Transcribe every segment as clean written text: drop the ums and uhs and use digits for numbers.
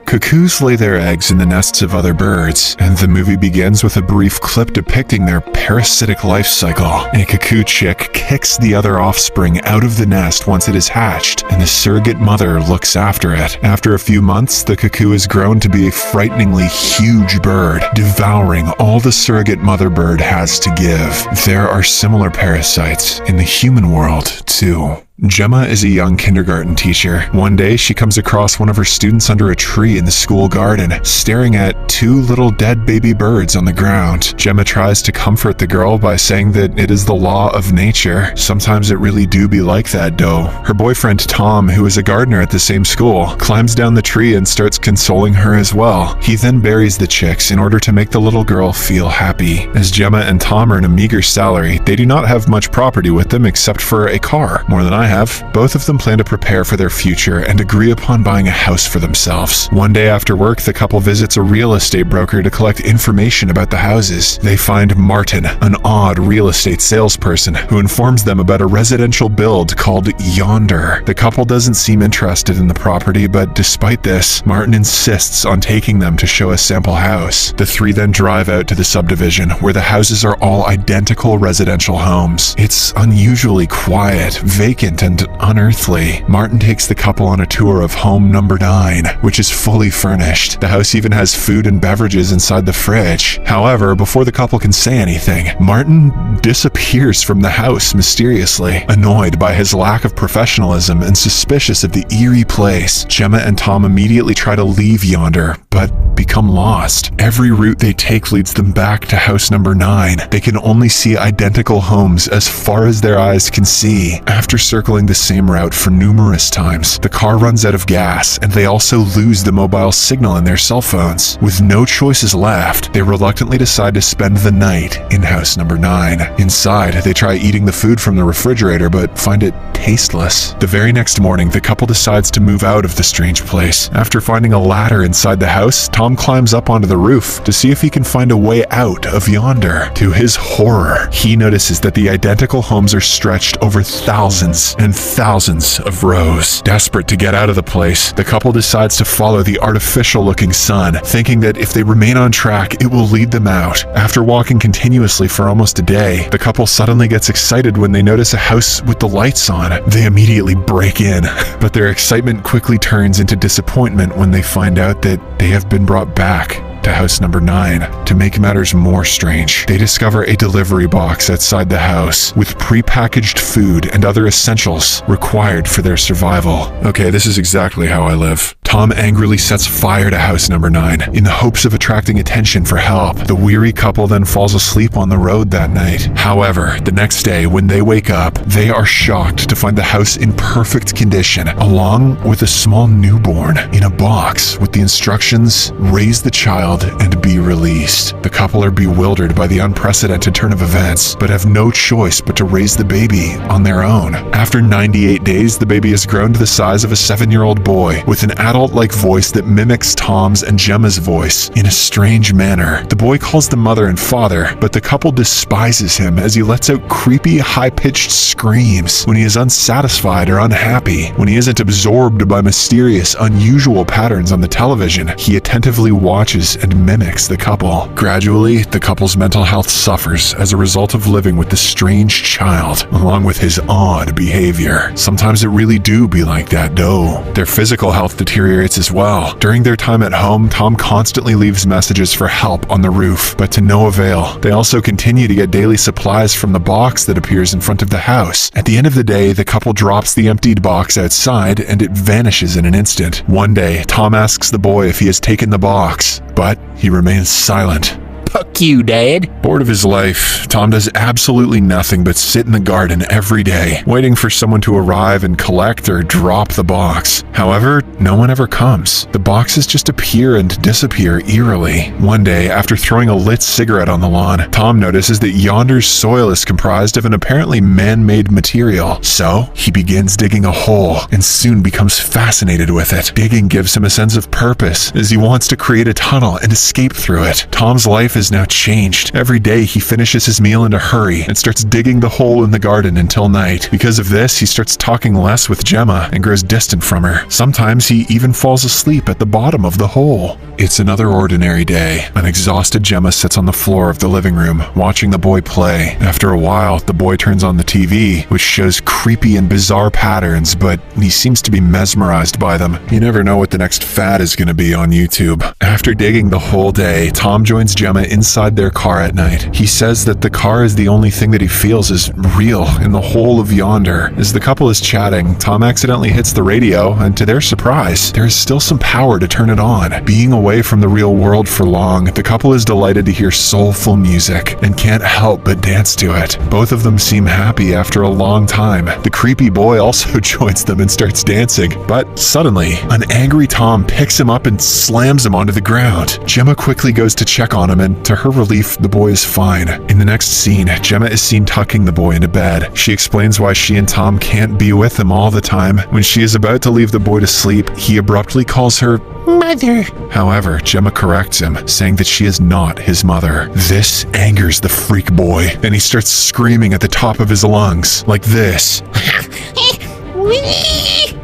Cuckoos lay their eggs in the nests of other birds, and the movie begins with a brief clip depicting their parasitic life cycle. A cuckoo chick kicks the other offspring out of the nest once it is hatched, and the surrogate mother looks after it. After a few months, the cuckoo has grown to be a frighteningly huge bird, devouring all the surrogate mother bird has to give. There are similar parasites in the human world, too. Gemma is a young kindergarten teacher. One day, she comes across one of her students under a tree in the school garden, staring at two little dead baby birds on the ground. Gemma tries to comfort the girl by saying that it is the law of nature. Sometimes it really do be like that, though. Her boyfriend Tom, who is a gardener at the same school, climbs down the tree and starts consoling her as well. He then buries the chicks in order to make the little girl feel happy. As Gemma and Tom earn a meager salary, they do not have much property with them except for a car, more than I have. Both of them plan to prepare for their future and agree upon buying a house for themselves. One day after work, the couple visits a real estate broker to collect information about the houses. They find Martin, an odd real estate salesperson, who informs them about a residential build called Yonder. The couple doesn't seem interested in the property, but despite this, Martin insists on taking them to show a sample house. The three then drive out to the subdivision, where the houses are all identical residential homes. It's unusually quiet, vacant, and unearthly. Martin takes the couple on a tour of home number 9, which is fully furnished. The house even has food and beverages inside the fridge. However, before the couple can say anything, Martin disappears from the house mysteriously. Annoyed by his lack of professionalism and suspicious of the eerie place, Gemma and Tom immediately try to leave Yonder, but become lost. Every route they take leads them back to house number 9. They can only see identical homes as far as their eyes can see. After circling the same route for numerous times, the car runs out of gas, and they also lose the mobile signal in their cell phones. With no choices left, they reluctantly decide to spend the night in house number 9. Inside, they try eating the food from the refrigerator, but find it tasteless. The very next morning, the couple decides to move out of the strange place. After finding a ladder inside the house, Tom climbs up onto the roof to see if he can find a way out of Yonder. To his horror, he notices that the identical homes are stretched over thousands and thousands of rows. Desperate to get out of the place, the couple decides to follow the artificial-looking sun, thinking that if they remain on track, it will lead them out. After walking continuously for almost a day, the couple suddenly gets excited when they notice a house with the lights on. They immediately break in, but their excitement quickly turns into disappointment when they find out that they have been brought back to house number 9. To make matters more strange, they discover a delivery box outside the house with pre-packaged food and other essentials required for their survival. Okay, this is exactly how I live. Tom angrily sets fire to house number 9 in the hopes of attracting attention for help. The weary couple then falls asleep on the road that night. However, the next day when they wake up, they are shocked to find the house in perfect condition, along with a small newborn in a box with the instructions, raise the child and be released. The couple are bewildered by the unprecedented turn of events, but have no choice but to raise the baby on their own. After 98 days, the baby has grown to the size of a 7-year-old boy with an adult-like voice that mimics Tom's and Gemma's voice in a strange manner. The boy calls the mother and father, but the couple despises him as he lets out creepy, high-pitched screams when he is unsatisfied or unhappy. When he isn't absorbed by mysterious, unusual patterns on the television, he attentively watches and mimics the couple. Gradually, the couple's mental health suffers as a result of living with the strange child, along with his odd behavior. Sometimes it really do be like that, though. Their physical health deteriorates as well. During their time at home, Tom constantly leaves messages for help on the roof, but to no avail. They also continue to get daily supplies from the box that appears in front of the house. At the end of the day, the couple drops the emptied box outside and it vanishes in an instant. One day, Tom asks the boy if he has taken the box, but he remains silent. Fuck you, Dad. Bored of his life, Tom does absolutely nothing but sit in the garden every day, waiting for someone to arrive and collect or drop the box. However, no one ever comes. The boxes just appear and disappear eerily. One day, after throwing a lit cigarette on the lawn, Tom notices that Yonder's soil is comprised of an apparently man-made material. So, he begins digging a hole and soon becomes fascinated with it. Digging gives him a sense of purpose as he wants to create a tunnel and escape through it. Tom's life is has now changed. Every day he finishes his meal in a hurry and starts digging the hole in the garden until night. Because of this, he starts talking less with Gemma and grows distant from her. Sometimes he even falls asleep at the bottom of the hole. It's another ordinary day. An exhausted Gemma sits on the floor of the living room, watching the boy play. After a while, the boy turns on the TV, which shows creepy and bizarre patterns, but he seems to be mesmerized by them. You never know what the next fad is going to be on YouTube. After digging the whole day, Tom joins Gemma inside their car at night. He says that the car is the only thing that he feels is real in the whole of yonder. As the couple is chatting, Tom accidentally hits the radio, and to their surprise, there is still some power to turn it on. Being away from the real world for long, the couple is delighted to hear soulful music and can't help but dance to it. Both of them seem happy after a long time. The creepy boy also joins them and starts dancing, but suddenly, an angry Tom picks him up and slams him onto the ground. Gemma quickly goes to check on him, and to her relief, the boy is fine. In the next scene, Gemma is seen tucking the boy into bed. She explains why she and Tom can't be with him all the time. When she is about to leave the boy to sleep, he abruptly calls her Mother. However, Gemma corrects him, saying that she is not his mother. This angers the freak boy, and he starts screaming at the top of his lungs, like this.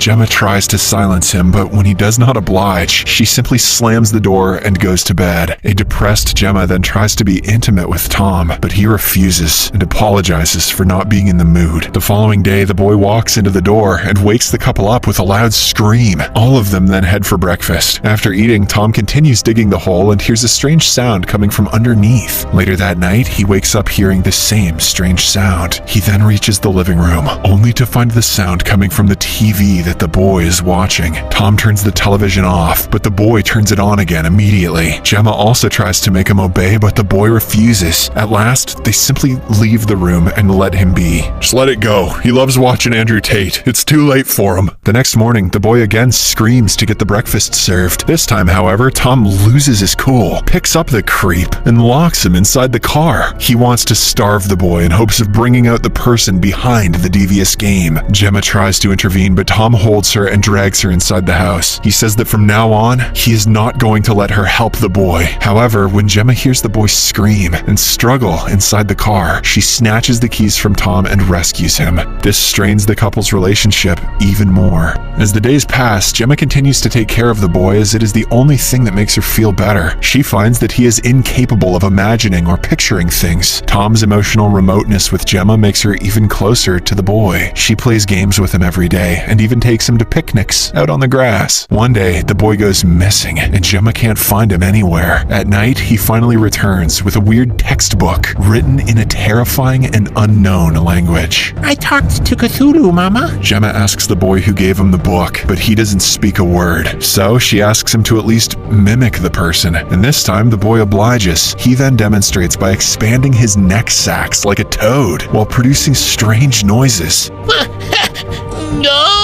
Gemma tries to silence him, but when he does not oblige, she simply slams the door and goes to bed. A depressed Gemma then tries to be intimate with Tom, but he refuses and apologizes for not being in the mood. The following day, the boy walks into the door and wakes the couple up with a loud scream. All of them then head for breakfast. After eating, Tom continues digging the hole and hears a strange sound coming from underneath. Later that night, he wakes up hearing the same strange sound. He then reaches the living room, only to find the sound coming from the TV that the boy is watching. Tom turns the television off, but the boy turns it on again immediately. Gemma also tries to make him obey, but the boy refuses. At last, they simply leave the room and let him be. Just let it go. He loves watching Andrew Tate. It's too late for him. The next morning, the boy again screams to get the breakfast served. This time, however, Tom loses his cool, picks up the creep, and locks him inside the car. He wants to starve the boy in hopes of bringing out the person behind the devious game. Gemma tries to intervene, but Tom holds her and drags her inside the house. He says that from now on, he is not going to let her help the boy. However, when Gemma hears the boy scream and struggle inside the car, she snatches the keys from Tom and rescues him. This strains the couple's relationship even more. As the days pass, Gemma continues to take care of the boy as it is the only thing that makes her feel better. She finds that he is incapable of imagining or picturing things. Tom's emotional remoteness with Gemma makes her even closer to the boy. She plays games with him every day and even takes him to picnics out on the grass. One day, the boy goes missing and Gemma can't find him anywhere. At night, he finally returns with a weird textbook written in a terrifying and unknown language. I talked to Cthulhu, Mama. Gemma asks the boy who gave him the book, but he doesn't speak a word. So she asks him to at least mimic the person, and this time the boy obliges. He then demonstrates by expanding his neck sacs like a toad while producing strange noises. No!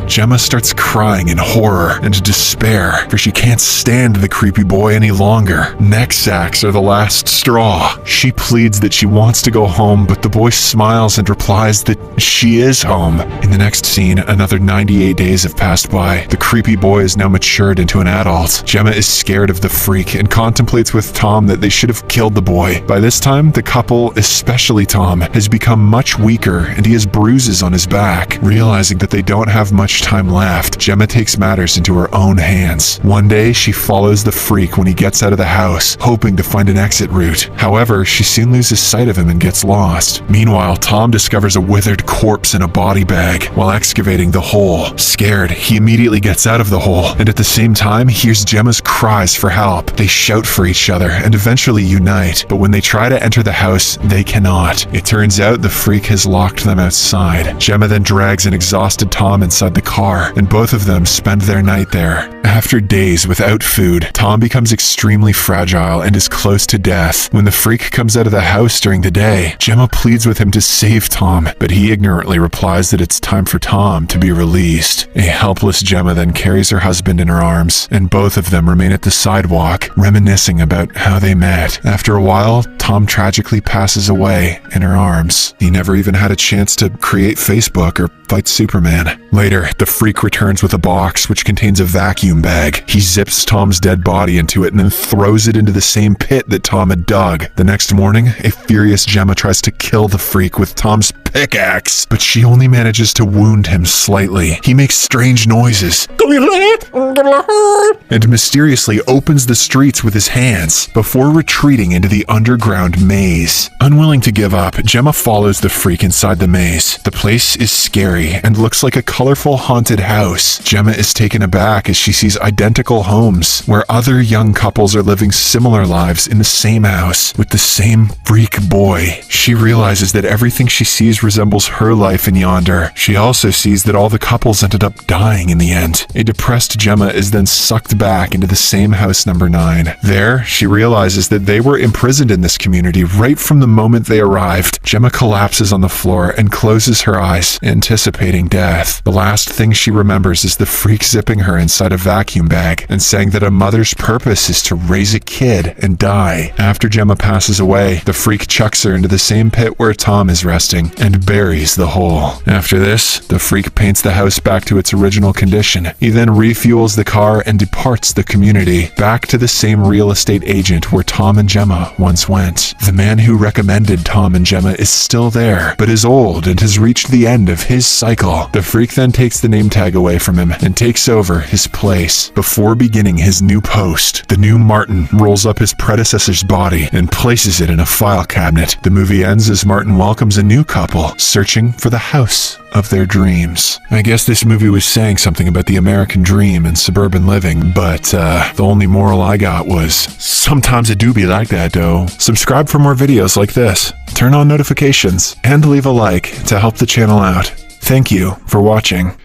Gemma starts crying in horror and despair, for she can't stand the creepy boy any longer. Neck sacs are the last straw. She pleads that she wants to go home, but the boy smiles and replies that she is home. In the next scene, another 98 days have passed by. The creepy boy is now matured into an adult. Gemma is scared of the freak and contemplates with Tom that they should have killed the boy. By this time, the couple, especially Tom, has become much weaker and he has bruises on his back. Realizing that they don't have much time left, Gemma takes matters into her own hands. One day, she follows the freak when he gets out of the house, hoping to find an exit route. However, she soon loses sight of him and gets lost. Meanwhile, Tom discovers a withered corpse in a body bag while excavating the hole. Scared, he immediately gets out of the hole, and at the same time, hears Gemma's cries for help. They shout for each other and eventually unite, but when they try to enter the house, they cannot. It turns out the freak has locked them outside. Gemma then drags an exhausted Tom inside the car, and both of them spend their night there. After days without food, Tom becomes extremely fragile and is close to death. When the freak comes out of the house during the day, Gemma pleads with him to save Tom, but he ignorantly replies that it's time for Tom to be released. A helpless Gemma then carries her husband in her arms, and both of them remain at the sidewalk, reminiscing about how they met. After a while, Tom tragically passes away in her arms. He never even had a chance to create Facebook or fight Superman. Later, the The freak returns with a box which contains a vacuum bag. He zips Tom's dead body into it and then throws it into the same pit that Tom had dug. The next morning, a furious Gemma tries to kill the freak with Tom's pickaxe, but she only manages to wound him slightly. He makes strange noises and mysteriously opens the streets with his hands before retreating into the underground maze. Unwilling to give up, Gemma follows the freak inside the maze. The place is scary and looks like a colorful haunted house. Gemma is taken aback as she sees identical homes where other young couples are living similar lives in the same house with the same freak boy. She realizes that everything she sees resembles her life in yonder. She also sees that all the couples ended up dying in the end. A depressed Gemma is then sucked back into the same house number 9. There, she realizes that they were imprisoned in this community right from the moment they arrived. Gemma collapses on the floor and closes her eyes, anticipating death. The last thing she remembers is the freak zipping her inside a vacuum bag and saying that a mother's purpose is to raise a kid and die. After Gemma passes away, the freak chucks her into the same pit where Tom is resting and buries the hole. After this, the freak paints the house back to its original condition. He then refuels the car and departs the community, back to the same real estate agent where Tom and Gemma once went. The man who recommended Tom and Gemma is still there, but is old and has reached the end of his cycle. The freak then takes the name tag away from him and takes over his place. Before beginning his new post, the new Martin rolls up his predecessor's body and places it in a file cabinet. The movie ends as Martin welcomes a new couple, searching for the house of their dreams. I guess this movie was saying something about the American dream and suburban living, but the only moral I got was, sometimes it do be like that, though. Subscribe for more videos like this, turn on notifications, and leave a like to help the channel out. Thank you for watching.